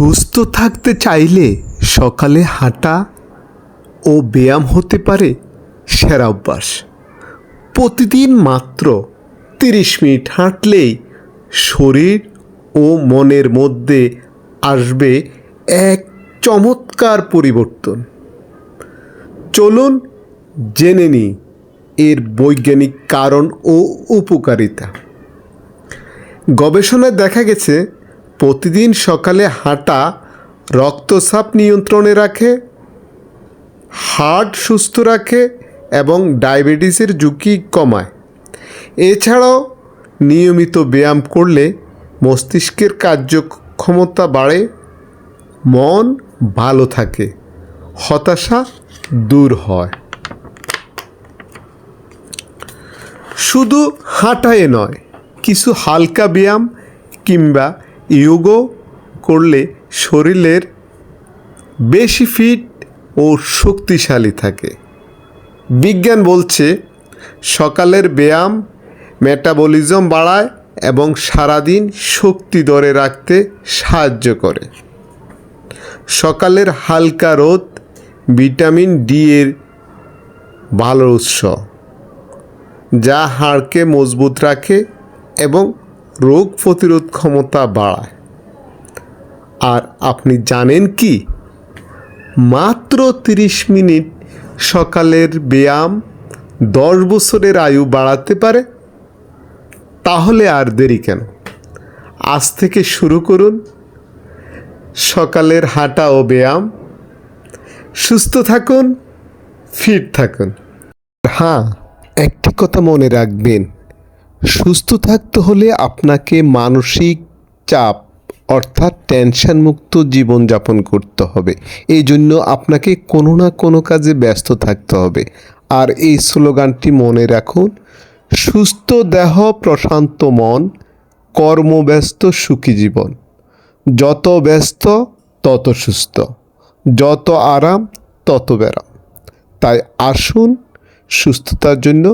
সুস্থ থাকতে চাইলে সকালে হাঁটা ও ব্যায়াম হতে পারে সেরা অভ্যাস। প্রতিদিন মাত্র 30 মিনিট হাঁটলেই শরীর ও মনের মধ্যে আসবে এক চমৎকার পরিবর্তন। চলুন জেনে নিই এর বৈজ্ঞানিক কারণ ও উপকারিতা। গবেষণায় দেখা গেছে প্রতিদিন সকালে হাঁটা রক্তচাপ নিয়ন্ত্রণে রাখে, হার্ট সুস্থ রাখে এবং ডায়াবেটিসের ঝুঁকি কমায়। এছাড়াও নিয়মিত ব্যায়াম করলে মস্তিষ্কের কার্যক্ষমতা বাড়ে, মন ভালো থাকে, হতাশা দূর হয়। শুধু হাঁটাই নয়, কিছু হালকা ব্যায়াম কিংবা যোগও করলে শরীরের বেশি ফিট ও শক্তিশালী থাকে। বিজ্ঞান বলছে সকালের ব্যায়াম মেটাবলিজম বাড়ায় এবং সারাদিন শক্তি ধরে রাখতে সাহায্য করে। সকালের হালকা রোদ ভিটামিন ডি এর ভালো উৎস, যা হাড়কে মজবুত রাখে এবং রোগ প্রতিরোধ ক্ষমতা বাড়ায়। আর আপনি জানেন কি, মাত্র 30 মিনিট সকালের ব্যায়াম 10 বছরের আয়ু বাড়াতে পারে। তাহলে আর দেরি কেন? আজ থেকে শুরু করুন সকালের হাঁটা ও ব্যায়াম। সুস্থ থাকুন, ফিট থাকুন। হ্যাঁ, একটি কথা মনে রাখবেন, সুস্থ থাকতে হলে আপনাকে মানসিক চাপ অর্থাৎ টেনশন মুক্ত জীবনযাপন করতে হবে। এই জন্য আপনাকে কোনো না কোনো কাজে ব্যস্ত থাকতে হবে। আর এই স্লোগানটি মনে রাখুন, সুস্থ দেহ প্রশান্ত মন, কর্মব্যস্ত সুখী জীবন। যত ব্যস্ত তত সুস্থ, যত আরাম তত ব্যারাম। তাই আসুন সুস্থতার জন্য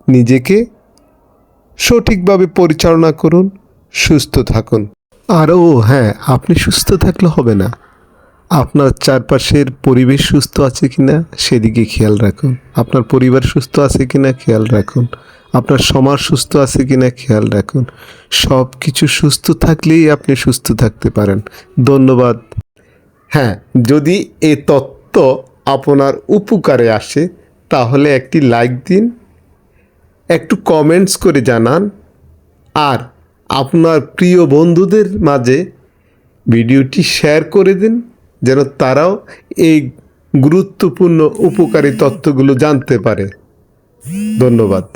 নিজেকে সঠিকভাবে পরিচালনা করুন, সুস্থ থাকুন। আরও হ্যাঁ, আপনি সুস্থ থাকলে হবে না, আপনার চারপাশের পরিবেশ সুস্থ আছে কিনা সেদিকে খেয়াল রাখুন। আপনার পরিবার সুস্থ আছে কিনা খেয়াল রাখুন। আপনার সমাজ সুস্থ আছে কিনা খেয়াল রাখুন। সব কিছু সুস্থ থাকলেই আপনি সুস্থ থাকতে পারেন। ধন্যবাদ। হ্যাঁ, যদি এই তথ্য আপনার উপকারে আসে তাহলে একটি লাইক দিন, একটু কমেন্টস করে জানান, আর আপনার প্রিয় বন্ধুদের মাঝে ভিডিওটি শেয়ার করে দিন, যেন তারাও এই গুরুত্বপূর্ণ উপকারী তথ্যগুলো জানতে পারে। ধন্যবাদ।